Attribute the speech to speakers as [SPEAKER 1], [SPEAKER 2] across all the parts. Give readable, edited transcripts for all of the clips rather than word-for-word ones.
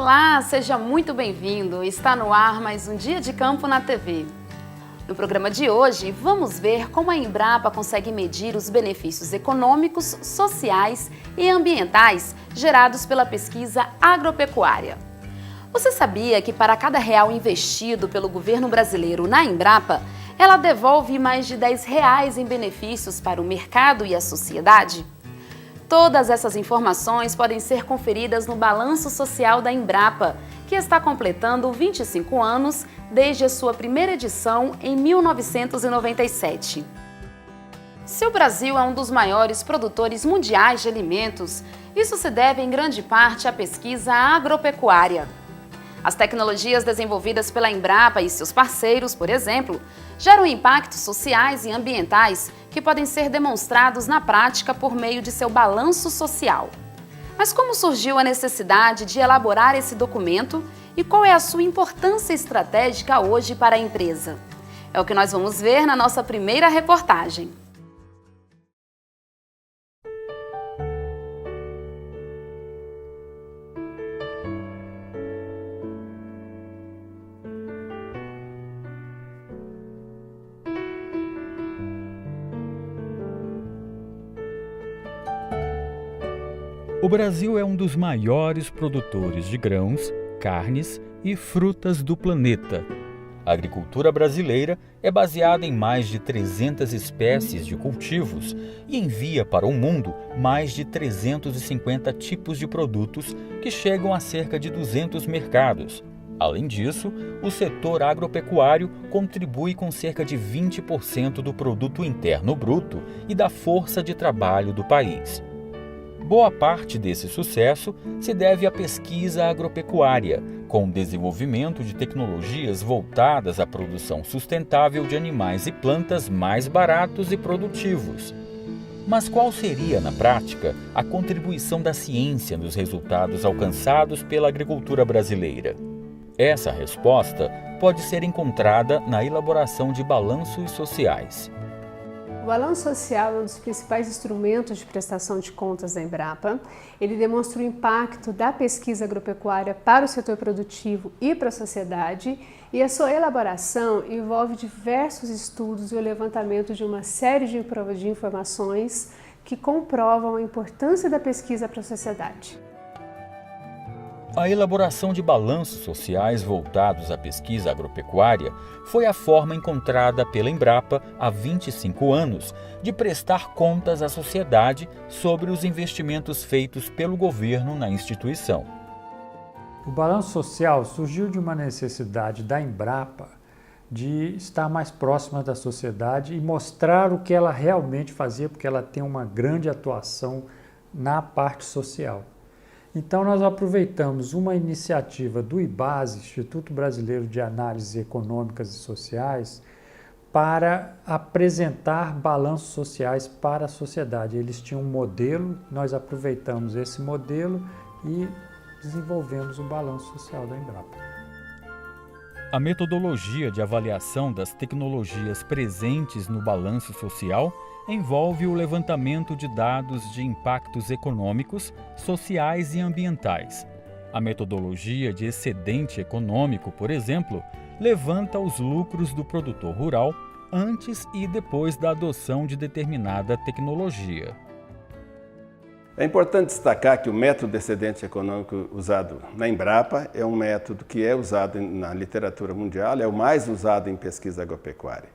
[SPEAKER 1] Olá, seja muito bem-vindo. Está no ar mais um Dia de Campo na TV. No programa de hoje, vamos ver como a Embrapa consegue medir os benefícios econômicos, sociais e ambientais gerados pela pesquisa agropecuária. Você sabia que para cada real investido pelo governo brasileiro na Embrapa, ela devolve mais de R$10 em benefícios para o mercado e a sociedade? Todas essas informações podem ser conferidas no Balanço Social da Embrapa, que está completando 25 anos desde a sua primeira edição em 1997. Se o Brasil é um dos maiores produtores mundiais de alimentos, isso se deve em grande parte à pesquisa agropecuária. As tecnologias desenvolvidas pela Embrapa e seus parceiros, por exemplo, geram impactos sociais e ambientais que podem ser demonstrados na prática por meio de seu balanço social. Mas como surgiu a necessidade de elaborar esse documento e qual é a sua importância estratégica hoje para a empresa? É o que nós vamos ver na nossa primeira reportagem.
[SPEAKER 2] O Brasil é um dos maiores produtores de grãos, carnes e frutas do planeta. A agricultura brasileira é baseada em mais de 300 espécies de cultivos e envia para o mundo mais de 350 tipos de produtos que chegam a cerca de 200 mercados. Além disso, o setor agropecuário contribui com cerca de 20% do produto interno bruto e da força de trabalho do país. Boa parte desse sucesso se deve à pesquisa agropecuária, com o desenvolvimento de tecnologias voltadas à produção sustentável de animais e plantas mais baratos e produtivos. Mas qual seria, na prática, a contribuição da ciência nos resultados alcançados pela agricultura brasileira? Essa resposta pode ser encontrada na elaboração de balanços sociais.
[SPEAKER 3] O balanço social é um dos principais instrumentos de prestação de contas da Embrapa. Ele demonstra o impacto da pesquisa agropecuária para o setor produtivo e para a sociedade, e a sua elaboração envolve diversos estudos e o levantamento de uma série de informações que comprovam a importância da pesquisa para a sociedade.
[SPEAKER 2] A elaboração de balanços sociais voltados à pesquisa agropecuária foi a forma encontrada pela Embrapa há 25 anos de prestar contas à sociedade sobre os investimentos feitos pelo governo na instituição.
[SPEAKER 4] O balanço social surgiu de uma necessidade da Embrapa de estar mais próxima da sociedade e mostrar o que ela realmente fazia, porque ela tem uma grande atuação na parte social. Então, nós aproveitamos uma iniciativa do IBASE, Instituto Brasileiro de Análises Econômicas e Sociais, para apresentar balanços sociais para a sociedade. Eles tinham um modelo, nós aproveitamos esse modelo e desenvolvemos o balanço social da Embrapa.
[SPEAKER 2] A metodologia de avaliação das tecnologias presentes no balanço social envolve o levantamento de dados de impactos econômicos, sociais e ambientais. A metodologia de excedente econômico, por exemplo, levanta os lucros do produtor rural antes e depois da adoção de determinada tecnologia.
[SPEAKER 5] É importante destacar que o método de excedente econômico usado na Embrapa é um método que é usado na literatura mundial, é o mais usado em pesquisa agropecuária.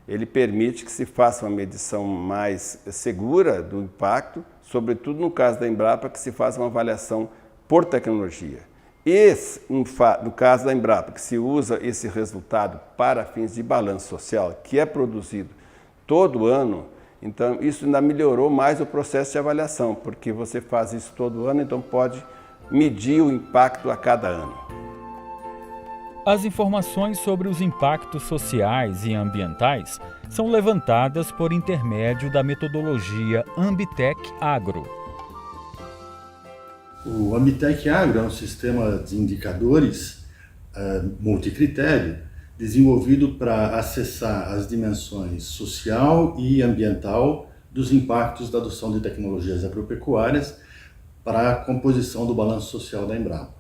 [SPEAKER 5] Ele permite que se faça uma medição mais segura do impacto, sobretudo no caso da Embrapa, que se faça uma avaliação por tecnologia. No caso da Embrapa, que se usa esse resultado para fins de balanço social, que é produzido todo ano, então isso ainda melhorou mais o processo de avaliação, porque você faz isso todo ano, então pode medir o impacto a cada ano.
[SPEAKER 2] As informações sobre os impactos sociais e ambientais são levantadas por intermédio da metodologia Ambitec Agro.
[SPEAKER 6] O Ambitec Agro é um sistema de indicadores multicritério desenvolvido para acessar as dimensões social e ambiental dos impactos da adoção de tecnologias agropecuárias para a composição do balanço social da Embrapa.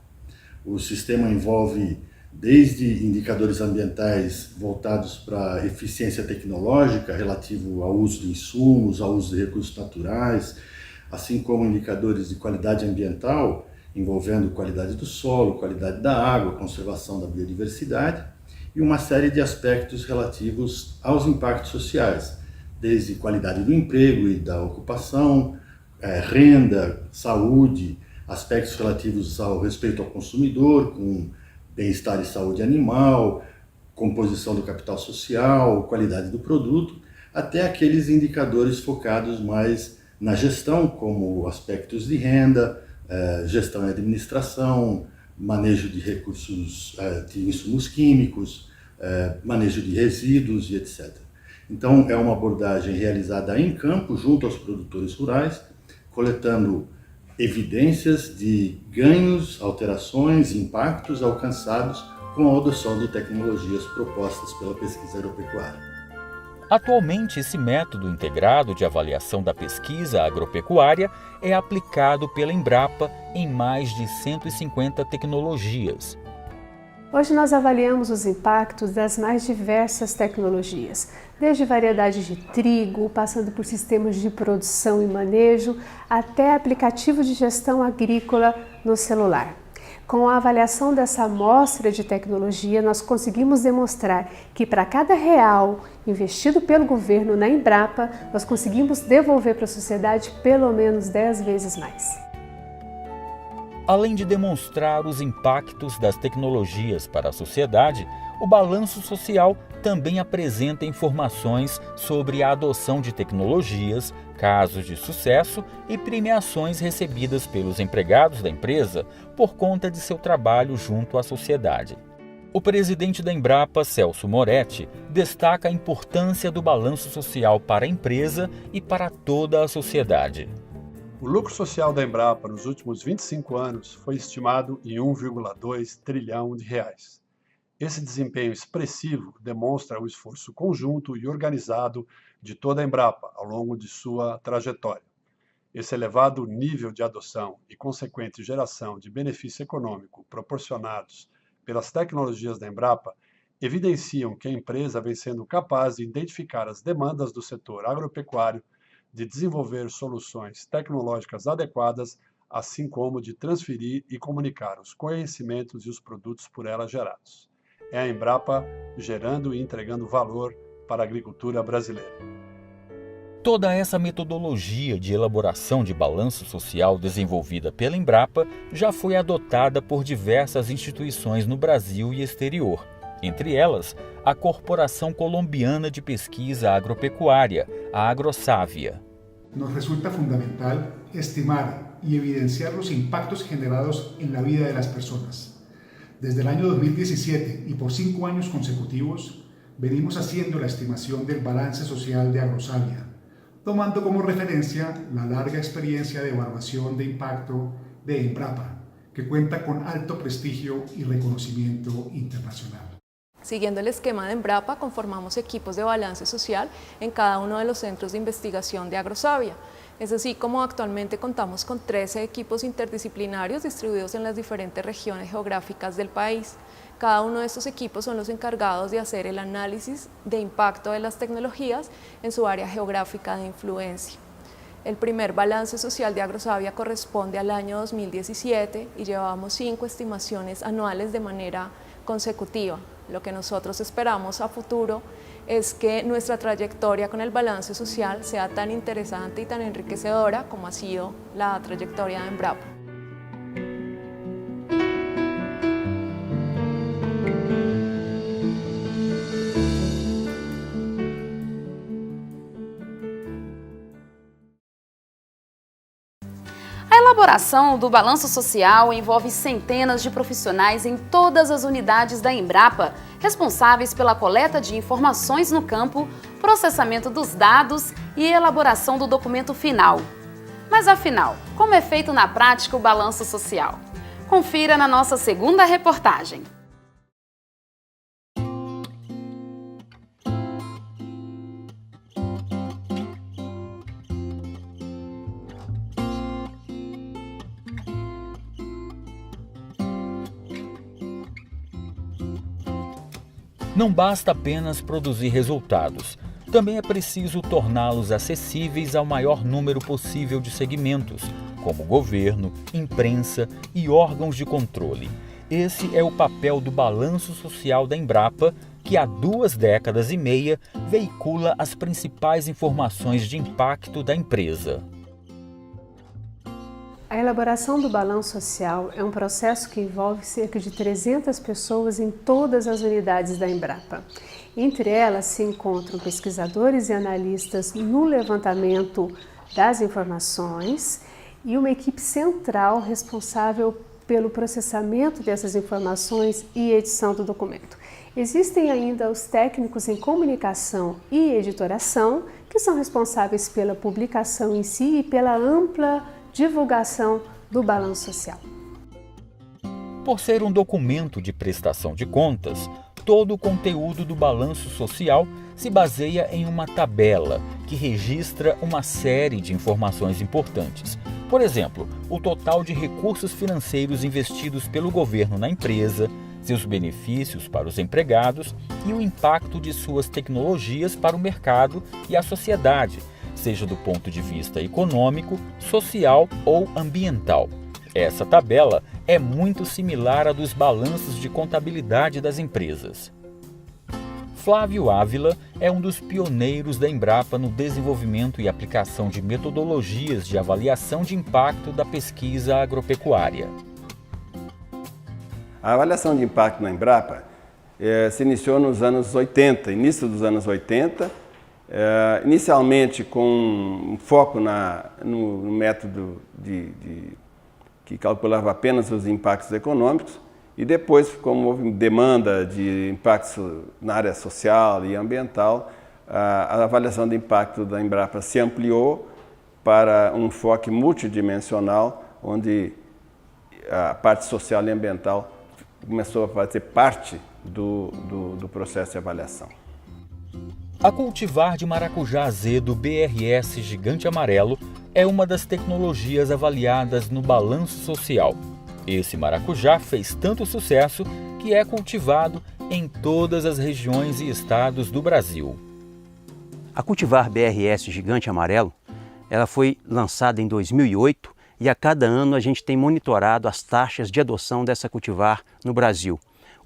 [SPEAKER 6] O sistema envolve desde indicadores ambientais voltados para a eficiência tecnológica relativo ao uso de insumos, ao uso de recursos naturais, assim como indicadores de qualidade ambiental, envolvendo qualidade do solo, qualidade da água, conservação da biodiversidade, e uma série de aspectos relativos aos impactos sociais, desde qualidade do emprego e da ocupação, renda, saúde, aspectos relativos ao respeito ao consumidor, com bem-estar e saúde animal, composição do capital social, qualidade do produto, até aqueles indicadores focados mais na gestão, como aspectos de renda, gestão e administração, manejo de recursos de insumos químicos, manejo de resíduos e etc. Então, é uma abordagem realizada em campo, junto aos produtores rurais, coletando evidências de ganhos, alterações, impactos alcançados com a adoção de tecnologias propostas pela pesquisa agropecuária.
[SPEAKER 2] Atualmente, esse método integrado de avaliação da pesquisa agropecuária é aplicado pela Embrapa em mais de 150 tecnologias.
[SPEAKER 3] Hoje nós avaliamos os impactos das mais diversas tecnologias, desde variedades de trigo, passando por sistemas de produção e manejo, até aplicativos de gestão agrícola no celular. Com a avaliação dessa amostra de tecnologia, nós conseguimos demonstrar que para cada real investido pelo governo na Embrapa, nós conseguimos devolver para a sociedade pelo menos 10 vezes mais.
[SPEAKER 2] Além de demonstrar os impactos das tecnologias para a sociedade, o balanço social também apresenta informações sobre a adoção de tecnologias, casos de sucesso e premiações recebidas pelos empregados da empresa por conta de seu trabalho junto à sociedade. O presidente da Embrapa, Celso Moretti, destaca a importância do balanço social para a empresa e para toda a sociedade.
[SPEAKER 7] O lucro social da Embrapa nos últimos 25 anos foi estimado em 1,2 trilhão de reais. Esse desempenho expressivo demonstra o esforço conjunto e organizado de toda a Embrapa ao longo de sua trajetória. Esse elevado nível de adoção e consequente geração de benefício econômico proporcionados pelas tecnologias da Embrapa evidenciam que a empresa vem sendo capaz de identificar as demandas do setor agropecuário, de desenvolver soluções tecnológicas adequadas, assim como de transferir e comunicar os conhecimentos e os produtos por ela gerados. É a Embrapa gerando e entregando valor para a agricultura brasileira.
[SPEAKER 2] Toda essa metodologia de elaboração de balanço social desenvolvida pela Embrapa já foi adotada por diversas instituições no Brasil e exterior. Entre elas, a Corporação Colombiana de Pesquisa Agropecuária, a AgroSavia.
[SPEAKER 8] Nos resulta fundamental estimar y evidenciar los impactos generados en la vida de las personas. Desde el año 2017 y por 5 años consecutivos, venimos haciendo la estimación del balance social de AgroSavia, tomando como referencia la larga experiencia de evaluación de impacto de Embrapa, que cuenta con alto prestigio y reconocimiento internacional.
[SPEAKER 9] Siguiendo el esquema de Embrapa, conformamos equipos de balance social en cada uno de los centros de investigación de AgroSavia. Es así como actualmente contamos con 13 equipos interdisciplinarios distribuidos en las diferentes regiones geográficas del país. Cada uno de estos equipos son los encargados de hacer el análisis de impacto de las tecnologías en su área geográfica de influencia. El primer balance social de AgroSavia corresponde al año 2017 y llevamos 5 estimaciones anuales de manera consecutiva. Lo que nosotros esperamos a futuro es que nuestra trayectoria con el balance social sea tan interesante y tan enriquecedora como ha sido la trayectoria de Embrapa.
[SPEAKER 1] A elaboração do balanço social envolve centenas de profissionais em todas as unidades da Embrapa, responsáveis pela coleta de informações no campo, processamento dos dados e elaboração do documento final. Mas afinal, como é feito na prática o balanço social? Confira na nossa segunda reportagem.
[SPEAKER 2] Não basta apenas produzir resultados, também é preciso torná-los acessíveis ao maior número possível de segmentos, como governo, imprensa e órgãos de controle. Esse é o papel do Balanço Social da Embrapa, que há 2 décadas e meia veicula as principais informações de impacto da empresa.
[SPEAKER 3] A elaboração do balanço social é um processo que envolve cerca de 300 pessoas em todas as unidades da Embrapa. Entre elas se encontram pesquisadores e analistas no levantamento das informações e uma equipe central responsável pelo processamento dessas informações e edição do documento. Existem ainda os técnicos em comunicação e editoração, que são responsáveis pela publicação em si e pela ampla divulgação do balanço social.
[SPEAKER 2] Por ser um documento de prestação de contas, todo o conteúdo do balanço social se baseia em uma tabela que registra uma série de informações importantes. Por exemplo, o total de recursos financeiros investidos pelo governo na empresa, seus benefícios para os empregados e o impacto de suas tecnologias para o mercado e a sociedade, seja do ponto de vista econômico, social ou ambiental. Essa tabela é muito similar à dos balanços de contabilidade das empresas. Flávio Ávila é um dos pioneiros da Embrapa no desenvolvimento e aplicação de metodologias de avaliação de impacto da pesquisa agropecuária.
[SPEAKER 5] A avaliação de impacto na Embrapa se iniciou nos anos 80, início dos anos 80, inicialmente com um foco no método que calculava apenas os impactos econômicos, e depois, como houve demanda de impactos na área social e ambiental, a avaliação de impacto da Embrapa se ampliou para um enfoque multidimensional, onde a parte social e ambiental começou a fazer parte do processo de avaliação.
[SPEAKER 2] A cultivar de maracujá azedo BRS Gigante Amarelo é uma das tecnologias avaliadas no balanço social. Esse maracujá fez tanto sucesso que é cultivado em todas as regiões e estados do Brasil.
[SPEAKER 10] A cultivar BRS Gigante Amarelo, ela foi lançada em 2008 e a cada ano a gente tem monitorado as taxas de adoção dessa cultivar no Brasil.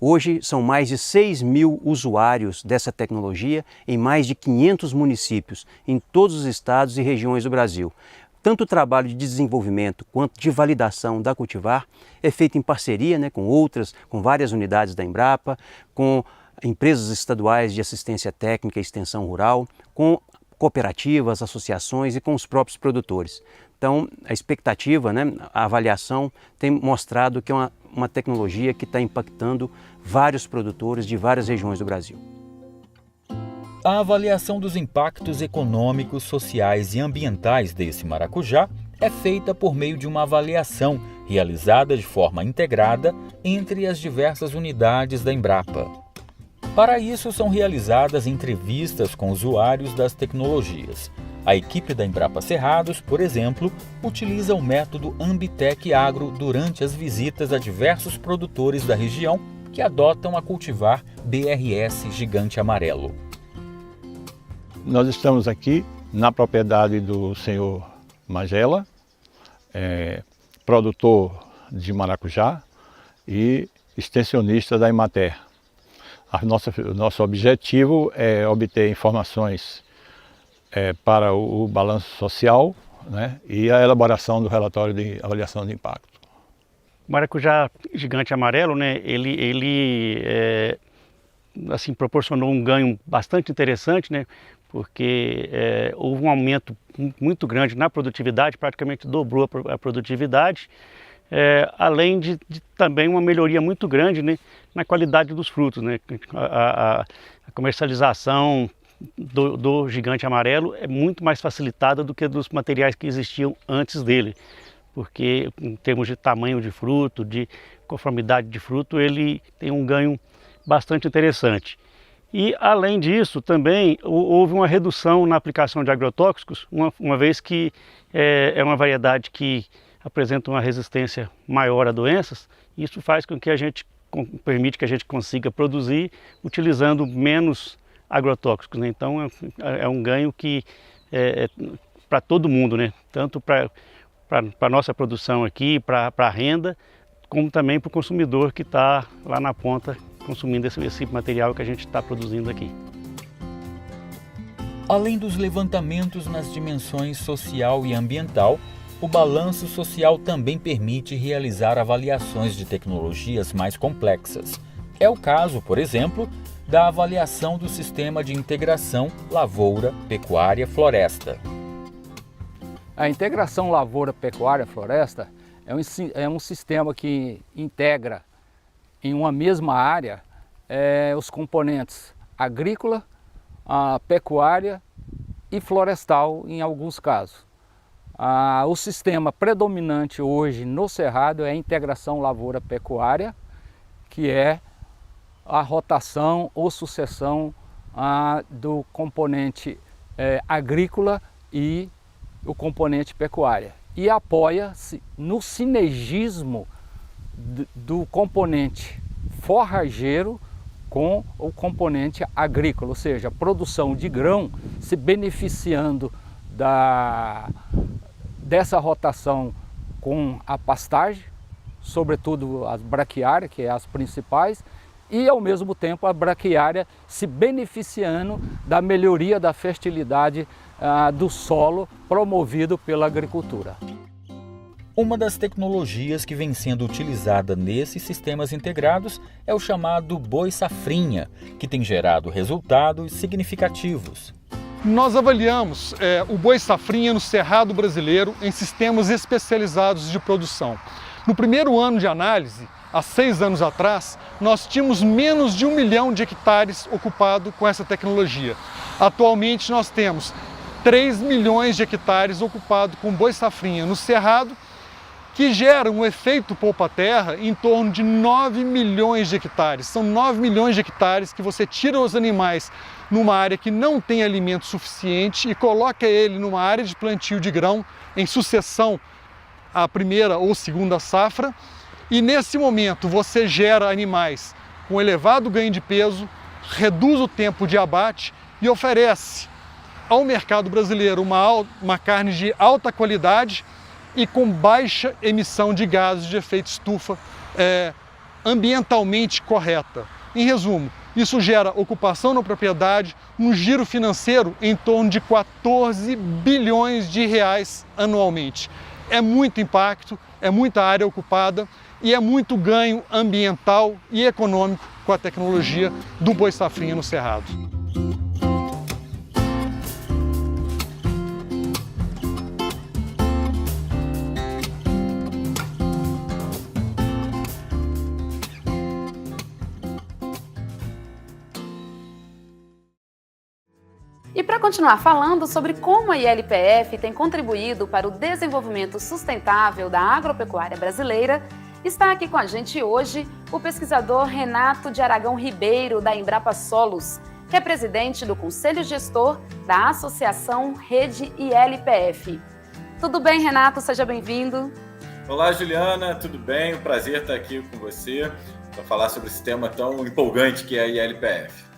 [SPEAKER 10] Hoje são mais de 6.000 usuários dessa tecnologia em mais de 500 municípios, em todos os estados e regiões do Brasil. Tanto o trabalho de desenvolvimento quanto de validação da cultivar é feito em parceria com várias unidades da Embrapa, com empresas estaduais de assistência técnica e extensão rural, com cooperativas, associações e com os próprios produtores. Então, a expectativa, a avaliação tem mostrado que é uma tecnologia que está impactando vários produtores de várias regiões do Brasil.
[SPEAKER 2] A avaliação dos impactos econômicos, sociais e ambientais desse maracujá é feita por meio de uma avaliação realizada de forma integrada entre as diversas unidades da Embrapa. Para isso, são realizadas entrevistas com usuários das tecnologias. A equipe da Embrapa Cerrados, por exemplo, utiliza o método Ambitec Agro durante as visitas a diversos produtores da região que adotam a cultivar BRS Gigante Amarelo.
[SPEAKER 11] Nós estamos aqui na propriedade do senhor Magela, produtor de maracujá e extensionista da Emater. O nosso objetivo é obter informações para o balanço social, e a elaboração do relatório de avaliação de impacto.
[SPEAKER 12] O maracujá gigante amarelo, ele proporcionou um ganho bastante interessante, porque houve um aumento muito grande na produtividade, praticamente dobrou a produtividade, além de também uma melhoria muito grande na qualidade dos frutos. A comercialização do gigante amarelo é muito mais facilitada do que dos materiais que existiam antes dele, porque em termos de tamanho de fruto, de conformidade de fruto, ele tem um ganho bastante interessante. E além disso também houve uma redução na aplicação de agrotóxicos, uma vez que é uma variedade que apresenta uma resistência maior a doenças. Isso faz com que a gente permite que a gente consiga produzir utilizando menos agrotóxicos, né? Então é um ganho que é para todo mundo, né? Tanto para a nossa produção aqui, para a renda, como também para o consumidor que está lá na ponta consumindo esse material que a gente está produzindo aqui.
[SPEAKER 2] Além dos levantamentos nas dimensões social e ambiental, o balanço social também permite realizar avaliações de tecnologias mais complexas. É o caso, por exemplo, da avaliação do sistema de integração lavoura, pecuária, floresta.
[SPEAKER 13] A integração lavoura, pecuária, floresta é um sistema que integra em uma mesma área os componentes agrícola, a pecuária e florestal em alguns casos. O sistema predominante hoje no Cerrado é a integração lavoura-pecuária, que é a rotação ou sucessão do componente agrícola e o componente pecuária. E apoia-se no sinergismo do componente forrageiro com o componente agrícola, ou seja, a produção de grão se beneficiando dessa rotação com a pastagem, sobretudo as braquiárias, que é as principais, e ao mesmo tempo a braquiária se beneficiando da melhoria da fertilidade do solo promovido pela agricultura.
[SPEAKER 2] Uma das tecnologias que vem sendo utilizada nesses sistemas integrados é o chamado boi safrinha, que tem gerado resultados significativos.
[SPEAKER 14] Nós avaliamos o boi safrinha no Cerrado brasileiro em sistemas especializados de produção. No primeiro ano de análise, há 6 anos atrás, nós tínhamos menos de 1 milhão de hectares ocupado com essa tecnologia. Atualmente nós temos 3 milhões de hectares ocupados com boi safrinha no Cerrado, que gera um efeito poupa-terra em torno de 9 milhões de hectares. São 9 milhões de hectares que você tira os animais numa área que não tem alimento suficiente e coloca ele numa área de plantio de grão em sucessão à primeira ou segunda safra. E nesse momento você gera animais com elevado ganho de peso, reduz o tempo de abate e oferece ao mercado brasileiro uma carne de alta qualidade e com baixa emissão de gases de efeito estufa ambientalmente correta. Em resumo, isso gera ocupação na propriedade, um giro financeiro em torno de 14 bilhões de reais anualmente. É muito impacto, é muita área ocupada e é muito ganho ambiental e econômico com a tecnologia do boi safrinha no Cerrado.
[SPEAKER 1] E para continuar falando sobre como a ILPF tem contribuído para o desenvolvimento sustentável da agropecuária brasileira, está aqui com a gente hoje o pesquisador Renato de Aragão Ribeiro, da Embrapa Solos, que é presidente do Conselho Gestor da Associação Rede ILPF. Tudo bem, Renato? Seja bem-vindo.
[SPEAKER 15] Olá, Juliana, tudo bem? Um prazer estar aqui com você para falar sobre esse tema tão empolgante que é a ILPF.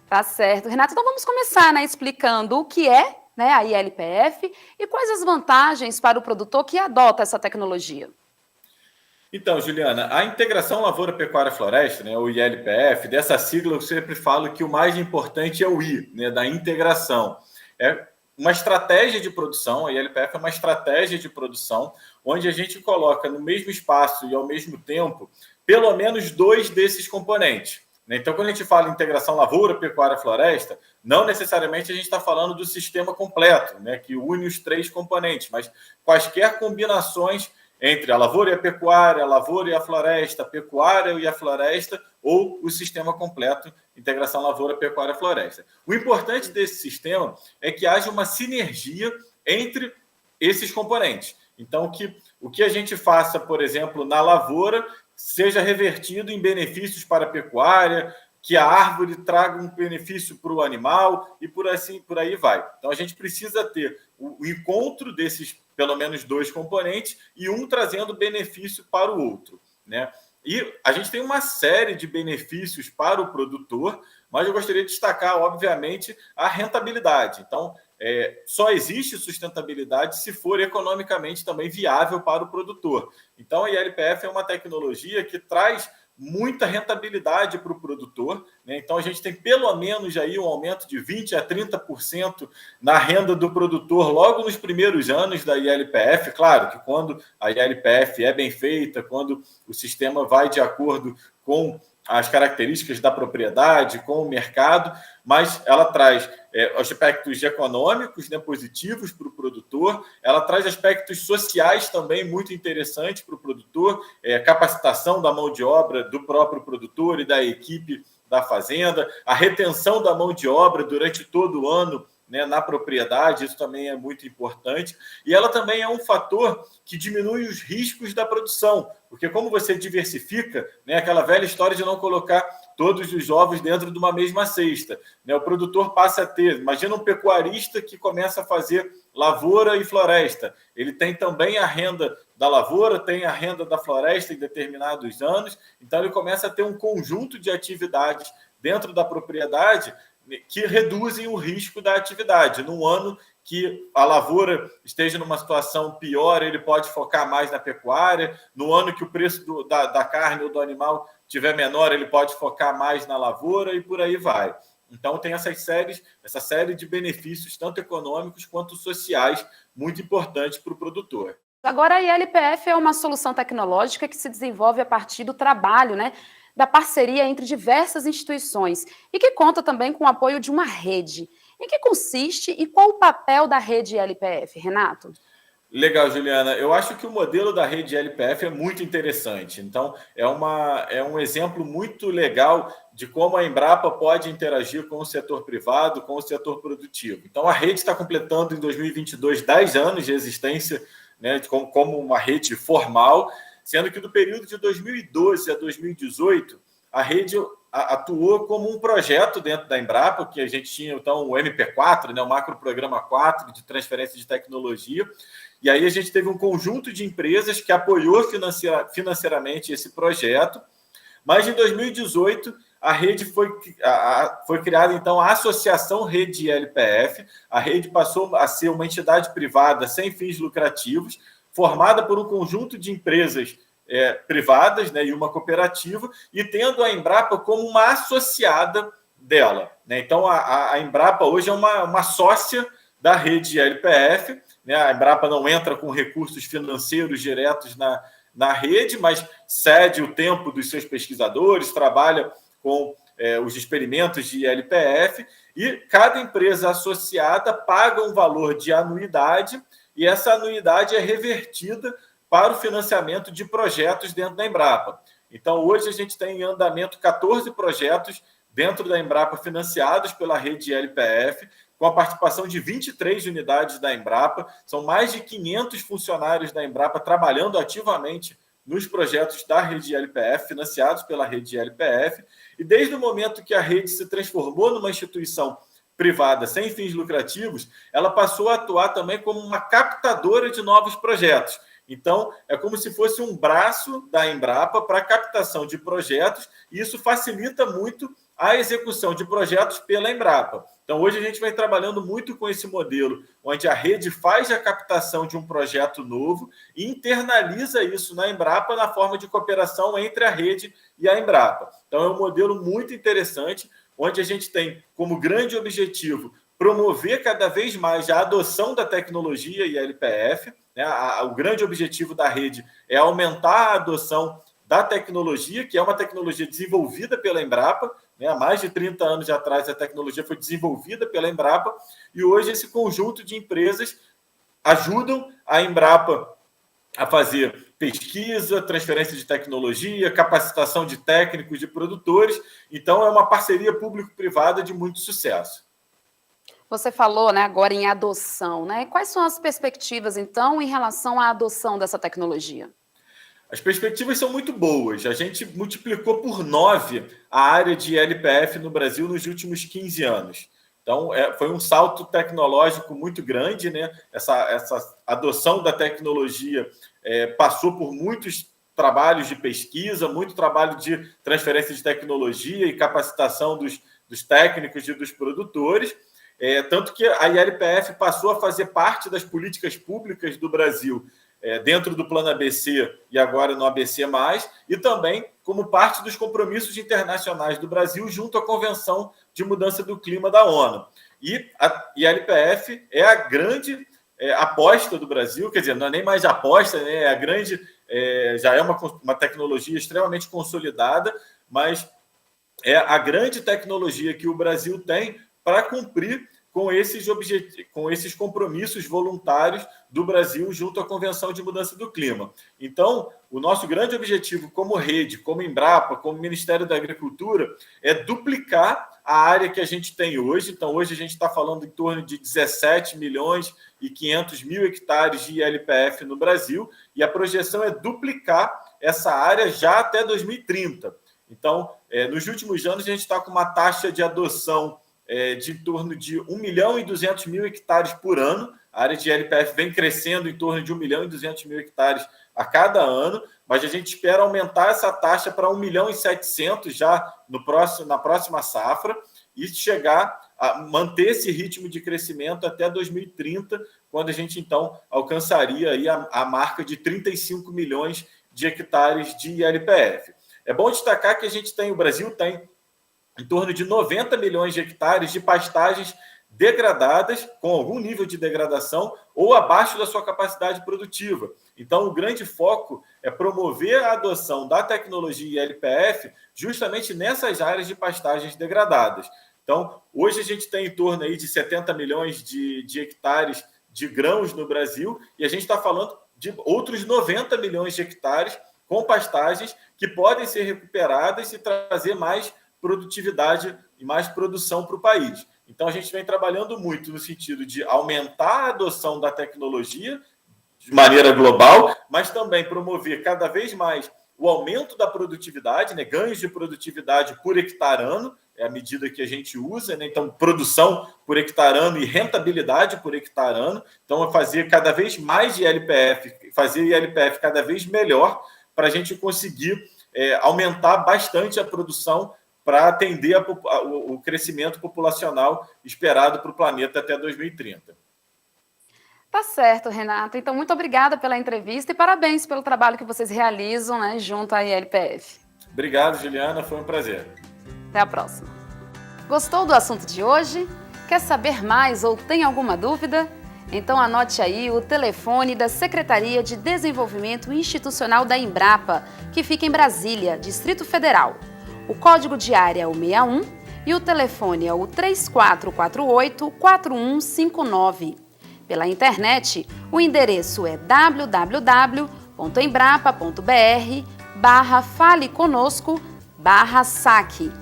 [SPEAKER 1] Tá certo. Renato, então vamos começar explicando o que é a ILPF e quais as vantagens para o produtor que adota essa tecnologia.
[SPEAKER 15] Então, Juliana, a integração lavoura-pecuária-floresta, o ILPF, dessa sigla eu sempre falo que o mais importante é o I, da integração. É uma estratégia de produção, a ILPF é uma estratégia de produção onde a gente coloca no mesmo espaço e ao mesmo tempo pelo menos 2 desses componentes. Então, quando a gente fala em integração lavoura, pecuária, floresta, não necessariamente a gente está falando do sistema completo, que une os 3 componentes, mas quaisquer combinações entre a lavoura e a pecuária, a lavoura e a floresta, a pecuária e a floresta, ou o sistema completo, integração lavoura, pecuária, floresta. O importante desse sistema é que haja uma sinergia entre esses componentes. Então, o que a gente faça, por exemplo, na lavoura, seja revertido em benefícios para a pecuária, que a árvore traga um benefício para o animal e por aí vai. Então, a gente precisa ter o encontro desses, pelo menos 2 componentes, e um trazendo benefício para o outro. E a gente tem uma série de benefícios para o produtor, mas eu gostaria de destacar, obviamente, a rentabilidade. Então, só existe sustentabilidade se for economicamente também viável para o produtor. Então, a ILPF é uma tecnologia que traz muita rentabilidade para o produtor, né? Então, a gente tem pelo menos aí um aumento de 20% a 30% na renda do produtor logo nos primeiros anos da ILPF. Claro que quando a ILPF é bem feita, quando o sistema vai de acordo com as características da propriedade, com o mercado, mas ela traz aspectos econômicos, né, positivos para o produtor, ela traz aspectos sociais também muito interessantes para o produtor, capacitação da mão de obra do próprio produtor e da equipe da fazenda, a retenção da mão de obra durante todo o ano, né, na propriedade, isso também é muito importante. E ela também é um fator que diminui os riscos da produção, porque como você diversifica, né, aquela velha história de não colocar todos os ovos dentro de uma mesma cesta, né, o produtor passa a ter, imagina um pecuarista que começa a fazer lavoura e floresta, ele tem também a renda da lavoura, tem a renda da floresta em determinados anos, então ele começa a ter um conjunto de atividades dentro da propriedade que reduzem o risco da atividade. Num ano que a lavoura esteja numa situação pior, ele pode focar mais na pecuária. No ano que o preço da carne ou do animal estiver menor, ele pode focar mais na lavoura e por aí vai. Então, tem essa série de benefícios, tanto econômicos quanto sociais, muito importantes para o produtor.
[SPEAKER 1] Agora, a ILPF é uma solução tecnológica que se desenvolve a partir do trabalho, né, da parceria entre diversas instituições e que conta também com o apoio de uma rede. Em que consiste e qual o papel da rede ILPF, Renato?
[SPEAKER 15] Legal, Juliana. Eu acho que o modelo da rede ILPF é muito interessante. Então, é um exemplo muito legal de como a Embrapa pode interagir com o setor privado, com o setor produtivo. Então, a rede está completando em 2022 10 anos de existência, né, como uma rede formal, sendo que do período de 2012 a 2018, a rede atuou como um projeto dentro da Embrapa, que a gente tinha, então, o MP4, né, o Macro Programa 4 de transferência de tecnologia, e aí a gente teve um conjunto de empresas que apoiou financeiramente esse projeto, mas em 2018 a rede foi criada, então, a Associação Rede ILPF, a rede passou a ser uma entidade privada sem fins lucrativos, formada por um conjunto de empresas privadas, né, e uma cooperativa, e tendo a Embrapa como uma associada dela, né? Então, a Embrapa hoje é uma sócia da rede ILPF, né? A Embrapa não entra com recursos financeiros diretos na rede, mas cede o tempo dos seus pesquisadores, trabalha com os experimentos de ILPF, e cada empresa associada paga um valor de anuidade, e essa anuidade é revertida para o financiamento de projetos dentro da Embrapa. Então, hoje a gente tem em andamento 14 projetos dentro da Embrapa financiados pela rede ILPF, com a participação de 23 unidades da Embrapa. São mais de 500 funcionários da Embrapa trabalhando ativamente nos projetos da rede ILPF, financiados pela rede ILPF. E desde o momento que a rede se transformou numa instituição privada sem fins lucrativos, ela passou a atuar também como uma captadora de novos projetos. Então, é como se fosse um braço da Embrapa para a captação de projetos, e isso facilita muito a execução de projetos pela Embrapa. Então, hoje a gente vem trabalhando muito com esse modelo, onde a rede faz a captação de um projeto novo e internaliza isso na Embrapa na forma de cooperação entre a rede e a Embrapa. Então, é um modelo muito interessante, onde a gente tem como grande objetivo promover cada vez mais a adoção da tecnologia ILPF, né? O grande objetivo da rede é aumentar a adoção da tecnologia, que é uma tecnologia desenvolvida pela Embrapa, né? Há mais de 30 anos atrás a tecnologia foi desenvolvida pela Embrapa, e hoje esse conjunto de empresas ajudam a Embrapa a fazer pesquisa, transferência de tecnologia, capacitação de técnicos, de produtores. Então, é uma parceria público-privada de muito sucesso.
[SPEAKER 1] Você falou, né, agora em adoção, né? Quais são as perspectivas, então, em relação à adoção dessa tecnologia?
[SPEAKER 15] As perspectivas são muito boas. A gente multiplicou por 9 a área de ILPF no Brasil nos últimos 15 anos. Então, foi um salto tecnológico muito grande, né? Essa adoção da tecnologia passou por muitos trabalhos de pesquisa, muito trabalho de transferência de tecnologia e capacitação dos técnicos e dos produtores, tanto que a ILPF passou a fazer parte das políticas públicas do Brasil, dentro do Plano ABC e agora no ABC+, e também como parte dos compromissos internacionais do Brasil junto à Convenção de Mudança do Clima da ONU. E a ILPF é a grande aposta do Brasil, quer dizer, não é nem mais aposta, né? É a grande, já é uma tecnologia extremamente consolidada, mas é a grande tecnologia que o Brasil tem para cumprir com esses compromissos voluntários do Brasil junto à Convenção de Mudança do Clima. Então, o nosso grande objetivo como rede, como Embrapa, como Ministério da Agricultura, é duplicar a área que a gente tem hoje. Então, hoje a gente está falando em torno de 17 milhões e 500 mil hectares de ILPF no Brasil, e a projeção é duplicar essa área já até 2030. Então, nos últimos anos, a gente está com uma taxa de adoção de em torno de 1 milhão e 200 mil hectares por ano. A área de ILPF vem crescendo em torno de 1 milhão e 200 mil hectares a cada ano, mas a gente espera aumentar essa taxa para 1 milhão e 700 já na próxima safra e chegar a manter esse ritmo de crescimento até 2030, quando a gente, então, alcançaria aí a marca de 35 milhões de hectares de ILPF. É bom destacar que o Brasil tem em torno de 90 milhões de hectares de pastagens degradadas, com algum nível de degradação, ou abaixo da sua capacidade produtiva. Então, o grande foco é promover a adoção da tecnologia ILPF justamente nessas áreas de pastagens degradadas. Então, hoje a gente tem em torno aí de 70 milhões de hectares de grãos no Brasil, e a gente está falando de outros 90 milhões de hectares com pastagens que podem ser recuperadas e trazer mais produtividade e mais produção para o país. Então, a gente vem trabalhando muito no sentido de aumentar a adoção da tecnologia de maneira global, mas também promover cada vez mais o aumento da produtividade, né? Ganhos de produtividade por hectare ano, é a medida que a gente usa, né? Então, produção por hectare ano e rentabilidade por hectare ano. Então, é fazer cada vez mais de ILPF, fazer ILPF cada vez melhor para a gente conseguir aumentar bastante a produção para atender o crescimento populacional esperado para o planeta até 2030.
[SPEAKER 1] Tá certo, Renato. Então, muito obrigada pela entrevista e parabéns pelo trabalho que vocês realizam, né, junto à ILPF.
[SPEAKER 15] Obrigado, Juliana. Foi um prazer.
[SPEAKER 1] Até a próxima. Gostou do assunto de hoje? Quer saber mais ou tem alguma dúvida? Então anote aí o telefone da Secretaria de Desenvolvimento Institucional da Embrapa, que fica em Brasília, Distrito Federal. O código de área é o 61 e o telefone é o 3448-4159. Pela internet, o endereço é www.embrapa.br/faleconosco/saque.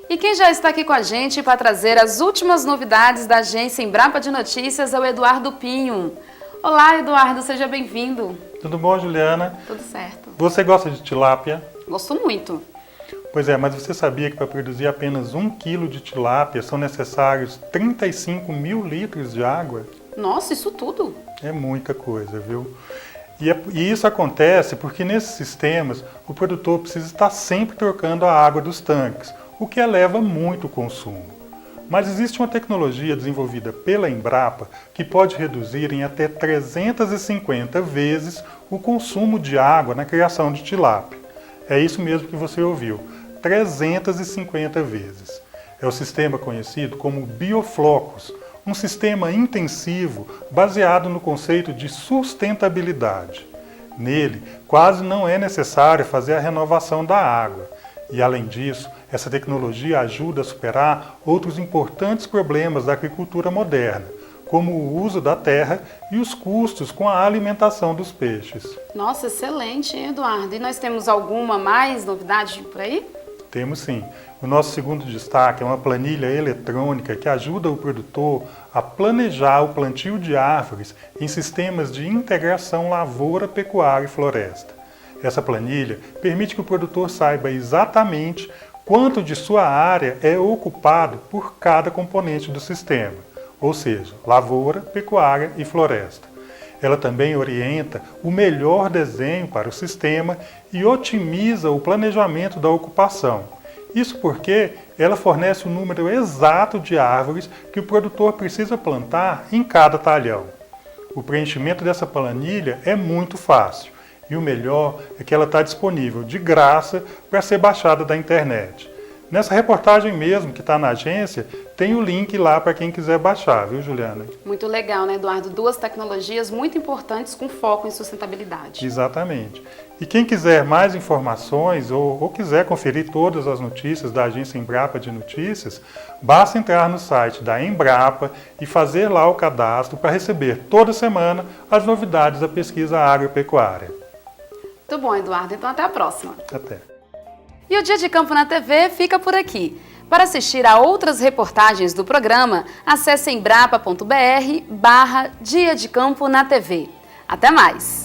[SPEAKER 1] E quem já está aqui com a gente para trazer as últimas novidades da agência Embrapa de Notícias é o Eduardo Pinho. Olá, Eduardo, seja bem-vindo.
[SPEAKER 16] Tudo bom, Juliana?
[SPEAKER 1] Tudo certo.
[SPEAKER 16] Você gosta de tilápia?
[SPEAKER 1] Gosto muito.
[SPEAKER 16] Pois é, mas você sabia que para produzir apenas 1 quilo de tilápia são necessários 35 mil litros de água?
[SPEAKER 1] Nossa, isso tudo?
[SPEAKER 16] É muita coisa, viu? E isso acontece porque nesses sistemas o produtor precisa estar sempre trocando a água dos tanques, o que eleva muito o consumo. Mas existe uma tecnologia desenvolvida pela Embrapa que pode reduzir em até 350 vezes o consumo de água na criação de tilápia. É isso mesmo que você ouviu, 350 vezes. É o sistema conhecido como Bioflocos, um sistema intensivo baseado no conceito de sustentabilidade. Nele, quase não é necessário fazer a renovação da água. E, além disso, essa tecnologia ajuda a superar outros importantes problemas da agricultura moderna, como o uso da terra e os custos com a alimentação dos peixes.
[SPEAKER 1] Nossa, excelente, hein, Eduardo? E nós temos alguma mais novidade por aí?
[SPEAKER 16] Temos sim. O nosso segundo destaque é uma planilha eletrônica que ajuda o produtor a planejar o plantio de árvores em sistemas de integração lavoura, pecuária e floresta. Essa planilha permite que o produtor saiba exatamente quanto de sua área é ocupado por cada componente do sistema, ou seja, lavoura, pecuária e floresta. Ela também orienta o melhor desenho para o sistema e otimiza o planejamento da ocupação. Isso porque ela fornece o número exato de árvores que o produtor precisa plantar em cada talhão. O preenchimento dessa planilha é muito fácil e o melhor é que ela está disponível de graça para ser baixada da internet. Nessa reportagem mesmo que está na agência, tem o link lá para quem quiser baixar, viu, Juliana?
[SPEAKER 1] Muito legal, né, Eduardo? Duas tecnologias muito importantes com foco em sustentabilidade.
[SPEAKER 16] Exatamente. E quem quiser mais informações ou quiser conferir todas as notícias da agência Embrapa de Notícias, basta entrar no site da Embrapa e fazer lá o cadastro para receber toda semana as novidades da pesquisa agropecuária.
[SPEAKER 1] Muito bom, Eduardo. Então até a próxima.
[SPEAKER 16] Até.
[SPEAKER 1] E o Dia de Campo na TV fica por aqui. Para assistir a outras reportagens do programa, acesse embrapa.br/Dia de Campo na TV. Até mais!